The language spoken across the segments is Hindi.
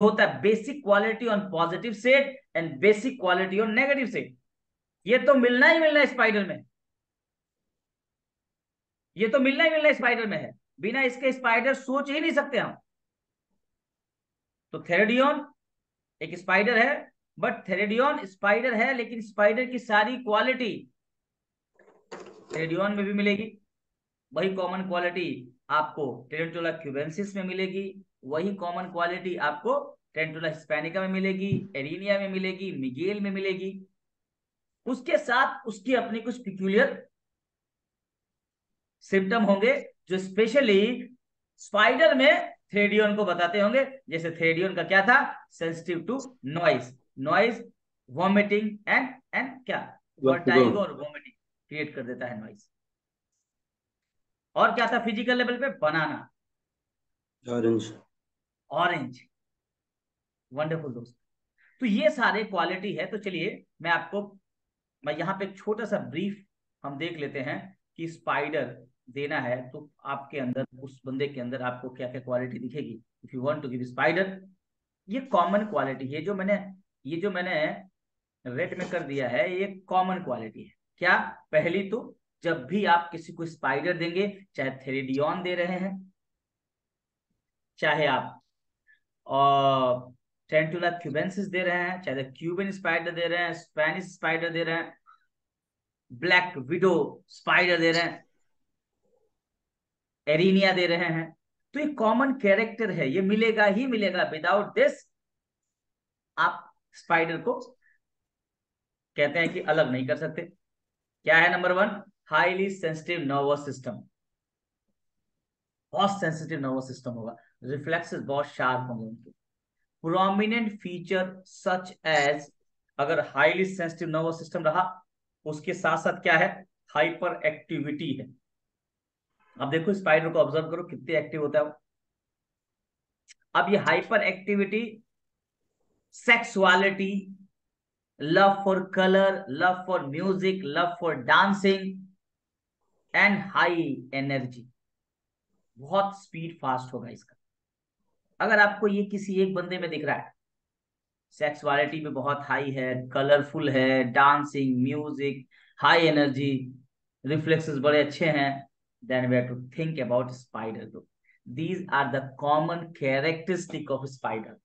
होता है basic quality on positive set and basic quality on negative set. ये तो मिलना ही मिलना है स्पाइडर में, ये तो मिलना ही मिलना स्पाइडर में है, बिना इसके स्पाइडर सोच ही नहीं सकते हम। तो थेरेडियन एक स्पाइडर है, बट थेरेडियन स्पाइडर है लेकिन स्पाइडर की सारी क्वालिटी थेरेडियन में भी मिलेगी। वही कॉमन क्वालिटी आपको टेरेंटुला क्यूबेंसिस में मिलेगी, वही कॉमन क्वालिटी आपको टेरेंटुला हिस्पैनिका में मिलेगी, एरिनिया में मिलेगी, मिगेल में मिलेगी। उसके साथ उसकी अपनी कुछ पिक्यूलियर सिम्टम होंगे जो स्पेशली स्पाइडर में थ्रेडियन को बताते होंगे। जैसे थ्रेडियन का क्या था, sensitive to noise, noise, vomiting and क्या, वर्टाइगो और वॉमिटिंग क्रिएट कर देता है नॉइज। और क्या था फिजिकल लेवल पे, बनाना, ऑरेंज, ऑरेंज, वंडरफुल दोस्त। तो ये सारे क्वालिटी है। तो चलिए मैं यहाँ पे एक छोटा सा ब्रीफ हम देख लेते हैं कि स्पाइडर देना है तो आपके अंदर, उस बंदे के अंदर आपको क्या क्या क्वालिटी दिखेगी if you want to give spider. ये कॉमन क्वालिटी है, ये जो मैंने रेड में कर दिया है, ये कॉमन क्वालिटी है। क्या, पहली तो जब भी आप किसी को स्पाइडर देंगे, चाहे थेरिडियन दे रहे हैं, चाहे आप और टेंटुला क्यूबेंसिस दे रहे हैं, चाहे क्यूबन स्पाइडर दे रहे हैं, स्पेनिश स्पाइडर दे रहे हैं, ब्लैक विडो स्पाइडर दे रहे हैं, एरिनिया दे रहे हैं, तो ये कॉमन कैरेक्टर है, ये मिलेगा ही मिलेगा। विदाउट दिस आप स्पाइडर को कहते हैं कि अलग नहीं कर सकते। क्या है number one, highly sensitive nervous system, बहुत सेंसिटिव नर्वस सिस्टम होगा, रिफ्लेक्सेस बहुत शार्प होंगे उनके। प्रोमिनेंट फीचर सच एज, अगर हाईली सेंसिटिव नर्वस सिस्टम रहा, उसके साथ साथ क्या है, हाइपर एक्टिविटी है। अब देखो स्पाइडर को ऑब्जर्व करो कितने एक्टिव होता है वो। अब ये hyper activity, sexuality, love for colour, love for music, love for dancing and high energy, बहुत स्पीड फास्ट होगा इसका। अगर आपको ये किसी एक बंदे में दिख रहा है, सेक्सुअलिटी पे बहुत हाई है, कलरफुल है, dancing, music, high energy, reflexes बड़े अच्छे हैं, then we have to think about spider. दो these are the common characteristic of spider.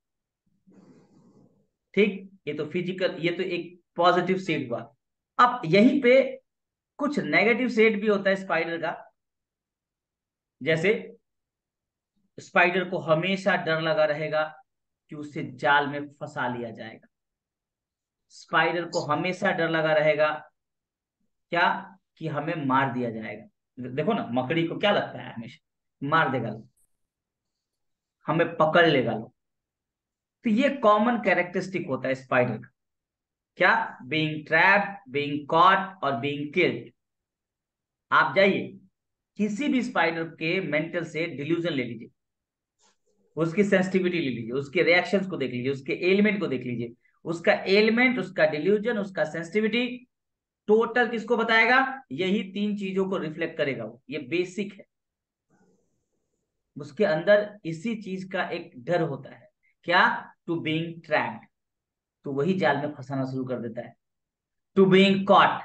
ठीक, ये तो फिजिकल, ये तो एक पॉजिटिव सेट हुआ। अब यहीं पे कुछ नेगेटिव सेट भी होता है स्पाइडर का। जैसे स्पाइडर को हमेशा डर लगा रहेगा कि उसे जाल में फंसा लिया जाएगा। स्पाइडर को हमेशा डर लगा रहेगा क्या, कि हमें मार दिया जाएगा। देखो ना, मकड़ी को क्या लगता है, हमेशा मार देगा लोग, हमें पकड़ लेगा लोग। तो ये कॉमन कैरेक्टरिस्टिक होता है स्पाइडर का। क्या, बीइंग ट्रैप्ड, बीइंग कॉट और बीइंग किल्ड। आप जाइए किसी भी स्पाइडर के मेंटल से डिल्यूजन ले लीजिए, उसकी सेंसिटिविटी ले लीजिए, उसके रिएक्शंस को देख लीजिए, उसके एलिमेंट को देख लीजिए, उसका एलिमेंट, उसका डिल्यूजन, उसका सेंसिटिविटी, टोटल किसको बताएगा, यही तीन चीजों को रिफ्लेक्ट करेगा वो। ये बेसिक है, उसके अंदर इसी चीज का एक डर होता है। क्या, टू बीइंग ट्रैप्ड, तो वही जाल में फंसाना शुरू कर देता है। टू बीइंग कॉट,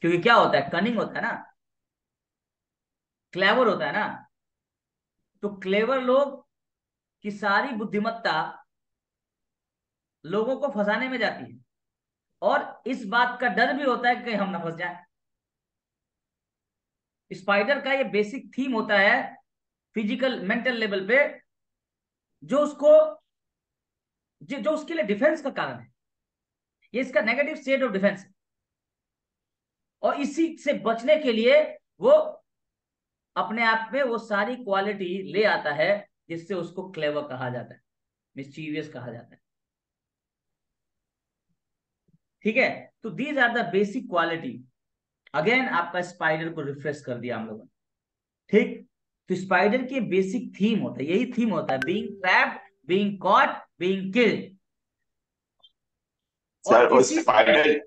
क्योंकि क्या होता है, कनिंग होता है ना, क्लेवर होता है ना, तो क्लेवर लोग की सारी बुद्धिमत्ता लोगों को फंसाने में जाती है, और इस बात का डर भी होता है कि कहीं हम ना फंस जाए। स्पाइडर का ये बेसिक थीम होता है फिजिकल मेंटल लेवल पे, जो उसको जो उसके लिए डिफेंस का कारण है। ये इसका नेगेटिव स्टेट ऑफ डिफेंस है, और इसी से बचने के लिए वो अपने आप में वो सारी क्वालिटी ले आता है जिससे उसको क्लेवर कहा जाता है, मिस्चीवियस कहा जाता है। ठीक है, तो these are the basic quality. Again आपका स्पाइडर को रिफ्रेश कर दिया हम लोगों ने। ठीक, तो स्पाइडर की बेसिक थीम होता है, यही थीम होता है, being trapped, being caught, being killed. Sir और वो इसी स्पाइडर